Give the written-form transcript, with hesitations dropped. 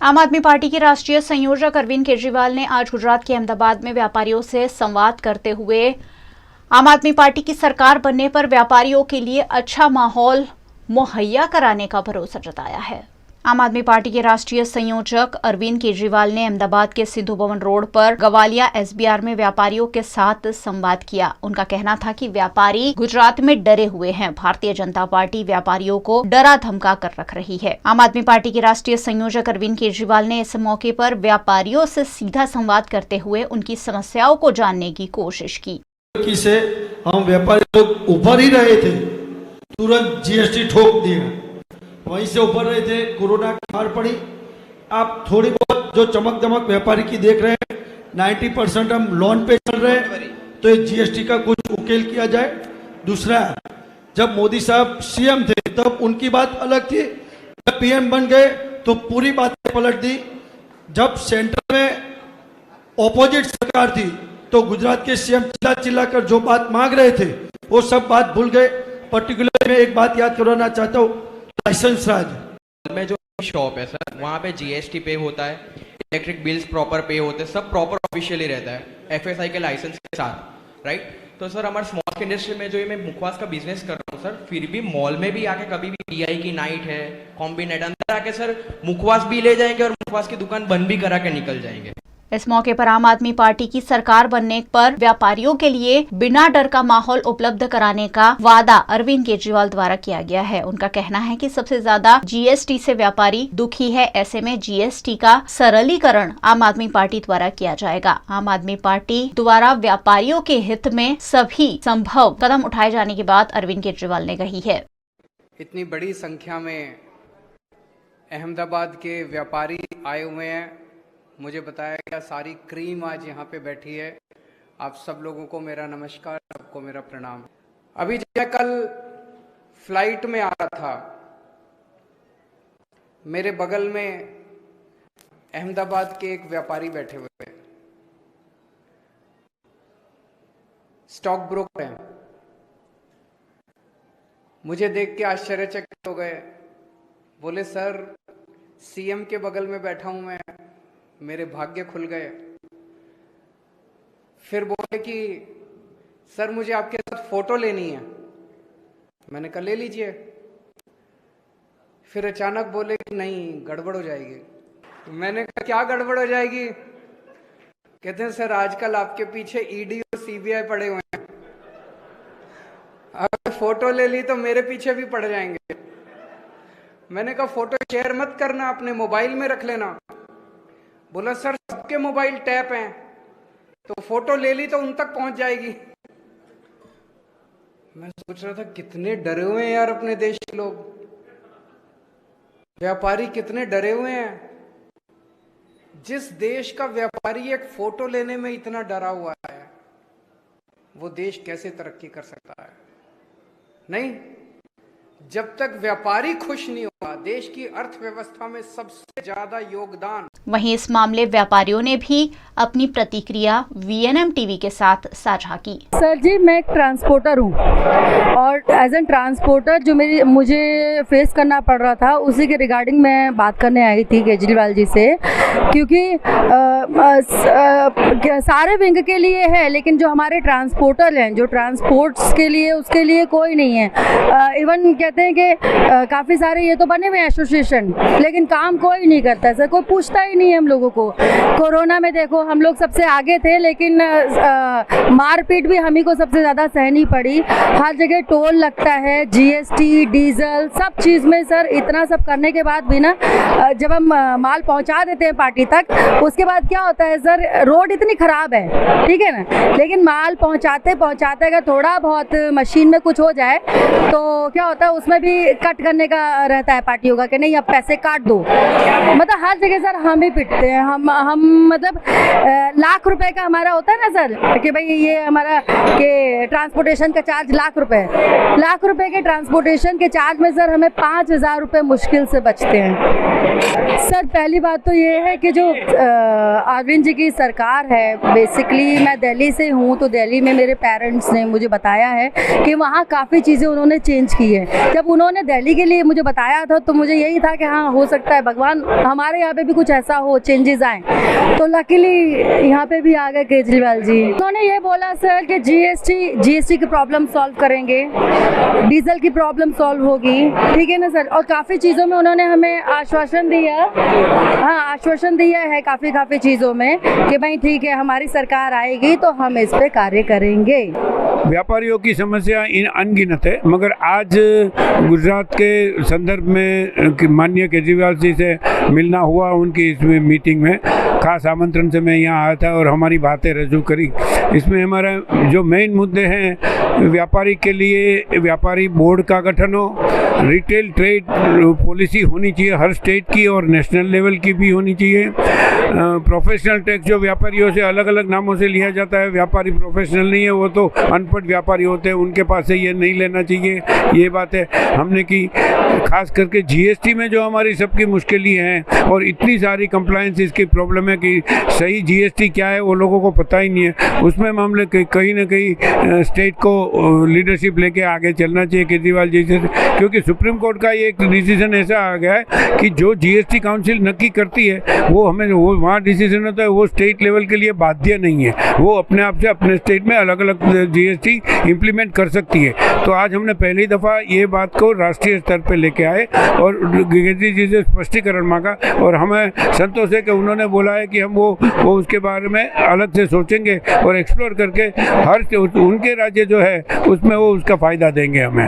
आम आदमी पार्टी के राष्ट्रीय संयोजक अरविंद केजरीवाल ने आज गुजरात के अहमदाबाद में व्यापारियों से संवाद करते हुए आम आदमी पार्टी की सरकार बनने पर व्यापारियों के लिए अच्छा माहौल मुहैया कराने का भरोसा जताया है। आम आदमी पार्टी के राष्ट्रीय संयोजक अरविंद केजरीवाल ने अहमदाबाद के सिद्धू भवन रोड पर गवालिया एसबीआर में व्यापारियों के साथ संवाद किया। उनका कहना था कि व्यापारी गुजरात में डरे हुए हैं। भारतीय जनता पार्टी व्यापारियों को डरा धमका कर रख रही है। आम आदमी पार्टी के राष्ट्रीय संयोजक अरविंद केजरीवाल ने इस मौके पर व्यापारियों से सीधा संवाद करते हुए उनकी समस्याओं को जानने की कोशिश की। से हम व्यापारी लोग उभर ही रहे थे, तुरंत जीएसटी ठोक दिया, वहीं से ऊपर रहे थे, कोरोना की मार पड़ी। आप थोड़ी बहुत जो चमक दमक व्यापारी की देख रहे हैं, 90% हम लोन पे चल रहे हैं, तो ये जीएसटी का कुछ उकेल किया जाए। दूसरा, जब मोदी साहब सीएम थे तब उनकी बात अलग थी, जब पीएम बन गए तो पूरी बात पलट दी। जब सेंटर में ऑपोजिट सरकार थी तो गुजरात के सीएम चिल्ला चिल्ला कर जो बात मांग रहे थे वो सब बात भूल गए। पर्टिकुलर मैं एक बात याद करवाना चाहता हूँ, लाइसेंस राज में जो शॉप है सर, वहाँ पे जीएसटी पे होता है, इलेक्ट्रिक बिल्स प्रॉपर पे होते हैं, सब प्रॉपर ऑफिशियली रहता है एफएसआई के लाइसेंस के साथ, राइट। तो सर हमारे स्मॉल इंडस्ट्री में जो ये मैं मुखवास का बिजनेस कर रहा हूँ सर, फिर भी मॉल में भी आके कभी भी पीआई की नाइट है, कॉम्बिनेट अंदर आके सर मुखवास भी ले जाएंगे और मुखवास की दुकान बंद भी करा के निकल जाएंगे। इस मौके पर आम आदमी पार्टी की सरकार बनने पर व्यापारियों के लिए बिना डर का माहौल उपलब्ध कराने का वादा अरविंद केजरीवाल द्वारा किया गया है। उनका कहना है कि सबसे ज्यादा जीएसटी से व्यापारी दुखी है। ऐसे में जीएसटी का सरलीकरण आम आदमी पार्टी द्वारा किया जाएगा। आम आदमी पार्टी द्वारा व्यापारियों के हित में सभी संभव कदम उठाए जाने की बात अरविंद केजरीवाल ने कही है। इतनी बड़ी संख्या में अहमदाबाद के व्यापारी आए हुए हैं। मुझे बताया गया सारी क्रीम आज यहाँ पे बैठी है। आप सब लोगों को मेरा नमस्कार, सबको मेरा प्रणाम। अभी जब कल फ्लाइट में आ रहा था, मेरे बगल में अहमदाबाद के एक व्यापारी बैठे हुए, स्टॉक ब्रोकर हैं। मुझे देख के आश्चर्यचकित हो गए। बोले सर, सीएम के बगल में बैठा हूं मैं, मेरे भाग्य खुल गए। फिर बोले कि सर मुझे आपके साथ फोटो लेनी है। मैंने कहा ले लीजिए। फिर अचानक बोले कि नहीं, गड़बड़ हो जाएगी। मैंने कहा क्या गड़बड़ हो जाएगी? कहते हैं सर आजकल आपके पीछे ईडी और सीबीआई पड़े हुए हैं, अगर फोटो ले ली तो मेरे पीछे भी पड़ जाएंगे। मैंने कहा फोटो शेयर मत करना, अपने मोबाइल में रख लेना। बोला सर सबके मोबाइल टैप हैं, तो फोटो ले ली तो उन तक पहुंच जाएगी। मैं सोच रहा था कितने डरे हुए हैं यार अपने देश के लोग, व्यापारी कितने डरे हुए हैं। जिस देश का व्यापारी एक फोटो लेने में इतना डरा हुआ है, वो देश कैसे तरक्की कर सकता है? नहीं, जब तक व्यापारी खुश नहीं होगा, देश की अर्थव्यवस्था में सबसे ज्यादा योगदान। वहीं इस मामले व्यापारियों ने भी अपनी प्रतिक्रिया वीएनएम टीवी के साथ साझा की। सर जी, मैं एक ट्रांसपोर्टर हूँ और एज एन ट्रांसपोर्टर जो मुझे फेस करना पड़ रहा था, उसी के रिगार्डिंग मैं बात करने आई थी केजरीवाल जी से। क्योंकि सारे विंग के लिए है, लेकिन जो हमारे ट्रांसपोर्टर हैं, जो ट्रांसपोर्ट्स के लिए, उसके लिए कोई नहीं है। इवन कहते हैं कि काफ़ी सारे ये तो बने हुए एसोसिएशन, लेकिन काम कोई नहीं करता है सर, कोई पूछता ही नहीं है हम लोगों को। कोरोना में देखो हम लोग सबसे आगे थे, लेकिन मारपीट भी हम ही को सबसे ज़्यादा सहनी पड़ी। हर जगह टोल लगता है, जीएसटी, डीजल, सब चीज़ में सर इतना सब करने के बाद भी ना, जब हम माल पहुंचा देते हैं पार्टी तक, उसके बाद क्या होता है सर, रोड इतनी ख़राब है, ठीक है ना, लेकिन माल पहुंचाते पहुंचाते अगर थोड़ा बहुत मशीन में कुछ हो जाए तो क्या होता है, उसमें भी कट करने का रहता है पार्टियों का कि नहीं अब पैसे काट दो। मतलब हर जगह सर हम ही पिटते हैं। हम मतलब लाख रुपए का हमारा होता है ना सर, कि भाई ये हमारा के ट्रांसपोर्टेशन का चार्ज लाख रुपए के ट्रांसपोर्टेशन के चार्ज में सर हमें 5,000 रुपये मुश्किल से बचते हैं। सर पहली बात तो ये है कि जो अरविंद जी की सरकार है, बेसिकली मैं दिल्ली से हूँ, तो दिल्ली में मेरे पेरेंट्स ने मुझे बताया है कि वहाँ काफ़ी चीज़ें उन्होंने चेंज की है। जब उन्होंने दिल्ली के लिए मुझे बताया था तो मुझे यही था कि हाँ हो सकता है भगवान हमारे हमारे यहाँ पे भी कुछ ऐसा हो, चेंजेस आए। तो लकीली यहाँ पे भी आ गए केजरीवाल जी। उन्होंने ये बोला सर कि जीएसटी की प्रॉब्लम सॉल्व करेंगे, डीजल की प्रॉब्लम सॉल्व होगी, ठीक है ना सर। और काफ़ी चीज़ों में उन्होंने हमें आश्वासन दिया, हाँ आश्वासन दिया है काफ़ी चीज़ों में कि भाई ठीक है हमारी सरकार आएगी तो हम इस पे कार्य करेंगे। व्यापारियों की समस्या इन अनगिनत है, मगर आज गुजरात के संदर्भ में माननीय केजरीवाल जी से मिलना हुआ उनकी इस मीटिंग में, खास आमंत्रण से मैं यहाँ आया था और हमारी बातें रजू करी। इसमें हमारा जो मेन मुद्दे हैं, व्यापारी के लिए व्यापारी बोर्ड का गठन हो, रिटेल ट्रेड पॉलिसी होनी चाहिए हर स्टेट की और नेशनल लेवल की भी होनी चाहिए। प्रोफेशनल टैक्स जो व्यापारियों से अलग अलग नामों से लिया जाता है, व्यापारी प्रोफेशनल नहीं है, वो तो अनपढ़ व्यापारी होते हैं, उनके पास से ये नहीं लेना चाहिए। ये बातें हमने की। खास करके जीएसटी में जो हमारी सबकी मुश्किलें हैं और इतनी सारी कंप्लायंस की प्रॉब्लम है कि सही जीएसटी क्या है वो लोगों को पता ही नहीं है। उसमें मामले कहीं ना कहीं स्टेट को लीडरशिप लेके आगे चलना चाहिए केजरीवाल जी से, क्योंकि सुप्रीम कोर्ट का ये एक डिसीजन ऐसा आ गया है कि जो जीएसटी काउंसिल नक्की करती है वो वहाँ डिसीजन होता है, वो स्टेट लेवल के लिए बाध्य नहीं है, वो अपने आप से अपने स्टेट में अलग अलग जीएसटी इम्प्लीमेंट कर सकती है। तो आज हमने पहली दफ़ा ये बात को राष्ट्रीय स्तर पर लेके आए और केजरी जी से स्पष्टीकरण मांगा और हमें संतोष है कि उन्होंने बोला है कि हम वो उसके बारे में अलग से सोचेंगे और एक्सप्लोर करके हर उनके राज्य जो है उसमें वो उसका फ़ायदा देंगे हमें।